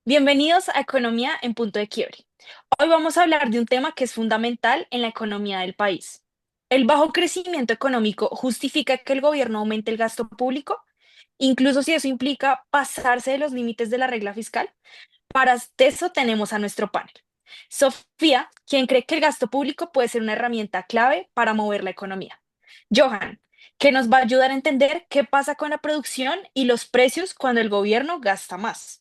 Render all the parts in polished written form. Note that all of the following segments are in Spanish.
Bienvenidos a Economía en Punto de Quiebre. Hoy vamos a hablar de un tema que es fundamental en la economía del país. ¿El bajo crecimiento económico justifica que el gobierno aumente el gasto público, incluso si eso implica pasarse de los límites de la regla fiscal? Para eso tenemos a nuestro panel. Sofía, quien cree que el gasto público puede ser una herramienta clave para mover la economía. Johan, que nos va a ayudar a entender qué pasa con la producción y los precios cuando el gobierno gasta más.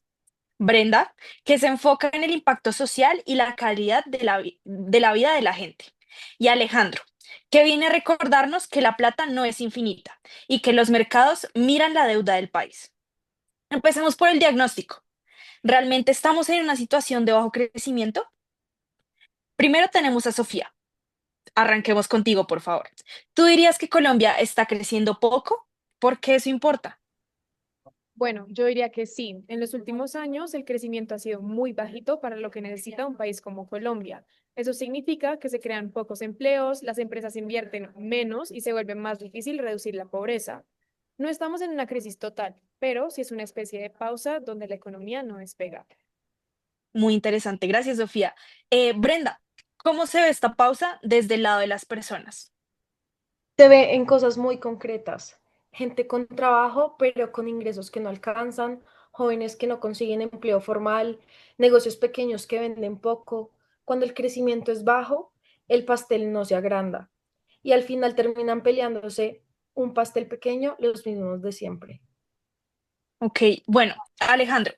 Brenda, que se enfoca en el impacto social y la calidad de la vida de la gente. Y Alejandro, que viene a recordarnos que la plata no es infinita y que los mercados miran la deuda del país. Empecemos por el diagnóstico. ¿Realmente estamos en una situación de bajo crecimiento? Primero tenemos a Sofía. Arranquemos contigo, por favor. ¿Tú dirías que Colombia está creciendo poco? ¿Por qué eso importa? Bueno, yo diría que sí. En los últimos años el crecimiento ha sido muy bajito para lo que necesita un país como Colombia. Eso significa que se crean pocos empleos, las empresas invierten menos y se vuelve más difícil reducir la pobreza. No estamos en una crisis total, pero sí es una especie de pausa donde la economía no despega. Muy interesante. Gracias, Sofía. Brenda, ¿cómo se ve esta pausa desde el lado de las personas? Se ve en cosas muy concretas. Gente con trabajo, pero con ingresos que no alcanzan, jóvenes que no consiguen empleo formal, negocios pequeños que venden poco. Cuando el crecimiento es bajo, el pastel no se agranda y al final terminan peleándose un pastel pequeño los mismos de siempre. Ok, bueno, Alejandro,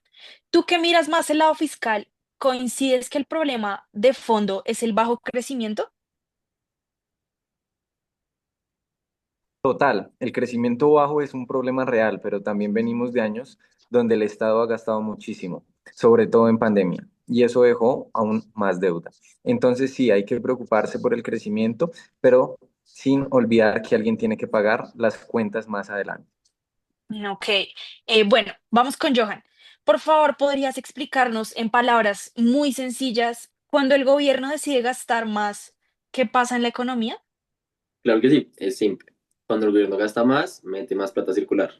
tú que miras más el lado fiscal, ¿coincides que el problema de fondo es el bajo crecimiento? Total, el crecimiento bajo es un problema real, pero también venimos de años donde el Estado ha gastado muchísimo, sobre todo en pandemia, y eso dejó aún más deuda. Entonces sí, hay que preocuparse por el crecimiento, pero sin olvidar que alguien tiene que pagar las cuentas más adelante. Ok, bueno, vamos con Johan. Por favor, ¿podrías explicarnos en palabras muy sencillas cuando el gobierno decide gastar más, qué pasa en la economía? Claro que sí, es simple. Cuando el gobierno gasta más, mete más plata a circular.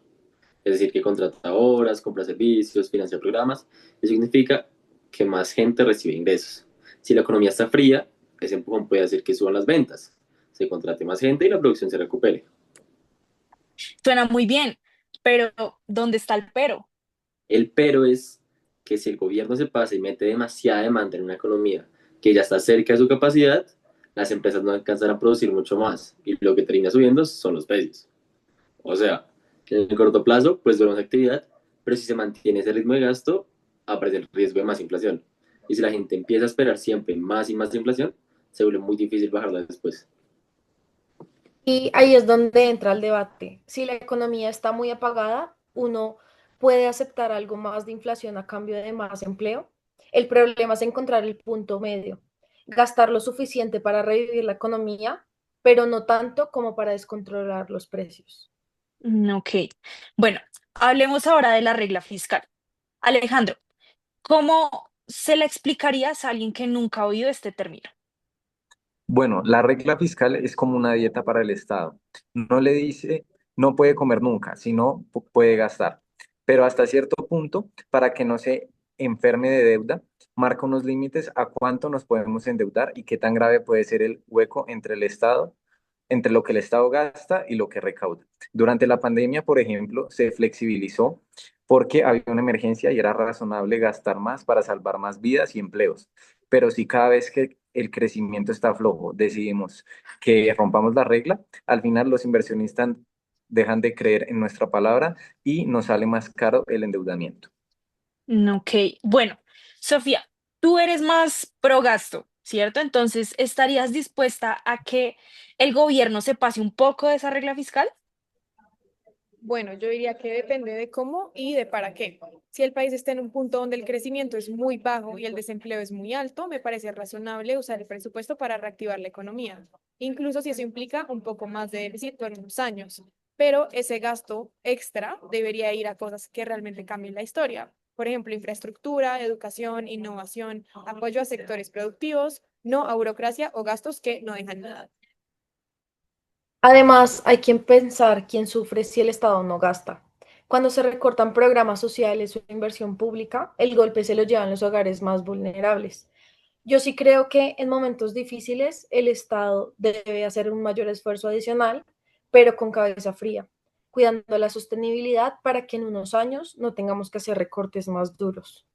Es decir, que contrata obras, compra servicios, financia programas. Eso significa que más gente recibe ingresos. Si la economía está fría, ese empujón puede hacer que suban las ventas, se contrate más gente y la producción se recupere. Suena muy bien, pero ¿dónde está el pero? El pero es que si el gobierno se pasa y mete demasiada demanda en una economía que ya está cerca de su capacidad, las empresas no alcanzan a producir mucho más y lo que termina subiendo son los precios. O sea, en el corto plazo, pues dura más actividad, pero si se mantiene ese ritmo de gasto, aparece el riesgo de más inflación. Y si la gente empieza a esperar siempre más y más inflación, se vuelve muy difícil bajarla después. Y ahí es donde entra el debate. Si la economía está muy apagada, uno puede aceptar algo más de inflación a cambio de más empleo. El problema es encontrar el punto medio, gastar lo suficiente para revivir la economía, pero no tanto como para descontrolar los precios. Ok, bueno, hablemos ahora de la regla fiscal. Alejandro, ¿cómo se le explicarías a alguien que nunca ha oído este término? Bueno, la regla fiscal es como una dieta para el Estado. No le dice no puede comer nunca, sino puede gastar. Pero hasta cierto punto, para que no se enferme de deuda, marca unos límites a cuánto nos podemos endeudar y qué tan grave puede ser el hueco entre el Estado, entre lo que el Estado gasta y lo que recauda. Durante la pandemia, por ejemplo, se flexibilizó porque había una emergencia y era razonable gastar más para salvar más vidas y empleos. Pero si cada vez que el crecimiento está flojo, decidimos que rompamos la regla, al final los inversionistas dejan de creer en nuestra palabra y nos sale más caro el endeudamiento. Ok, bueno, Sofía, tú eres más pro gasto, ¿cierto? Entonces, ¿estarías dispuesta a que el gobierno se pase un poco de esa regla fiscal? Bueno, yo diría que depende de cómo y de para qué. Si el país está en un punto donde el crecimiento es muy bajo y el desempleo es muy alto, me parece razonable usar el presupuesto para reactivar la economía, incluso si eso implica un poco más de déficit por unos años. Pero ese gasto extra debería ir a cosas que realmente cambien la historia. Por ejemplo, infraestructura, educación, innovación, apoyo a sectores productivos, no a burocracia o gastos que no dejan nada. Además, hay quien pensar quién sufre si el Estado no gasta. Cuando se recortan programas sociales o inversión pública, el golpe se lo llevan los hogares más vulnerables. Yo sí creo que en momentos difíciles el Estado debe hacer un mayor esfuerzo adicional, pero con cabeza fría, cuidando la sostenibilidad para que en unos años no tengamos que hacer recortes más duros.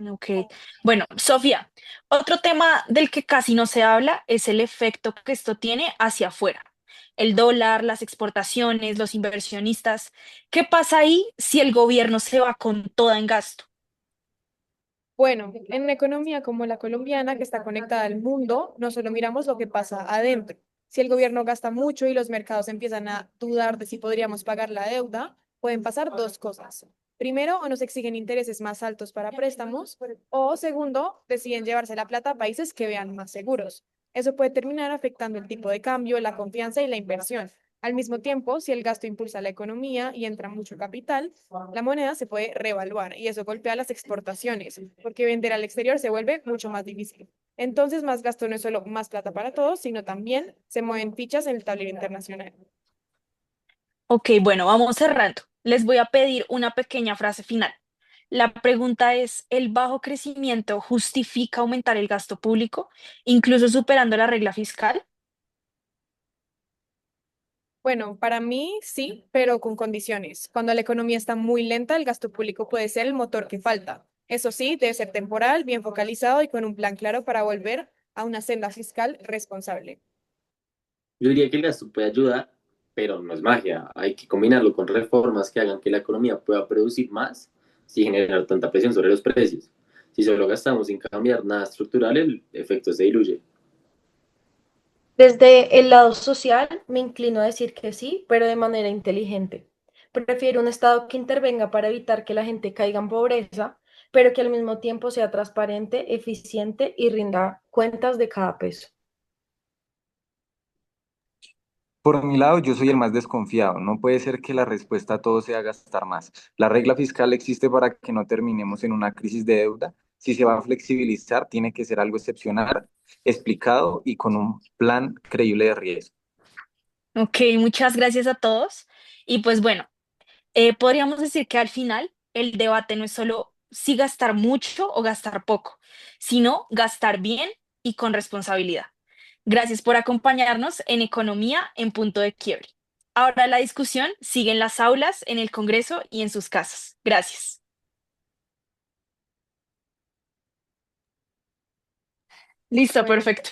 Ok. Bueno, Sofía, otro tema del que casi no se habla es el efecto que esto tiene hacia afuera. El dólar, las exportaciones, los inversionistas. ¿Qué pasa ahí si el gobierno se va con toda en gasto? Bueno, en una economía como la colombiana, que está conectada al mundo, no solo miramos lo que pasa adentro. Si el gobierno gasta mucho y los mercados empiezan a dudar de si podríamos pagar la deuda, pueden pasar dos cosas. Primero, o nos exigen intereses más altos para préstamos, o segundo, deciden llevarse la plata a países que vean más seguros. Eso puede terminar afectando el tipo de cambio, la confianza y la inversión. Al mismo tiempo, si el gasto impulsa la economía y entra mucho capital, la moneda se puede revaluar y eso golpea las exportaciones, porque vender al exterior se vuelve mucho más difícil. Entonces, más gasto no es solo más plata para todos, sino también se mueven fichas en el tablero internacional. Ok, bueno, vamos cerrando. Les voy a pedir una pequeña frase final. La pregunta es, ¿el bajo crecimiento justifica aumentar el gasto público, incluso superando la regla fiscal? Bueno, para mí sí, pero con condiciones. Cuando la economía está muy lenta, el gasto público puede ser el motor que falta. Eso sí, debe ser temporal, bien focalizado y con un plan claro para volver a una senda fiscal responsable. Yo diría que el gasto puede ayudar, pero no es magia. Hay que combinarlo con reformas que hagan que la economía pueda producir más sin generar tanta presión sobre los precios. Si solo gastamos sin cambiar nada estructural, el efecto se diluye. Desde el lado social, me inclino a decir que sí, pero de manera inteligente. Prefiero un Estado que intervenga para evitar que la gente caiga en pobreza, pero que al mismo tiempo sea transparente, eficiente y rinda cuentas de cada peso. Por mi lado, yo soy el más desconfiado. No puede ser que la respuesta a todo sea gastar más. La regla fiscal existe para que no terminemos en una crisis de deuda. Si se va a flexibilizar, tiene que ser algo excepcional, explicado y con un plan creíble de riesgo. Ok, muchas gracias a todos. Y pues bueno, podríamos decir que al final el debate no es solo si gastar mucho o gastar poco, sino gastar bien y con responsabilidad. Gracias por acompañarnos en Economía en Punto de Quiebre. Ahora la discusión sigue en las aulas, en el Congreso y en sus casas. Gracias. Listo, Bueno. perfecto.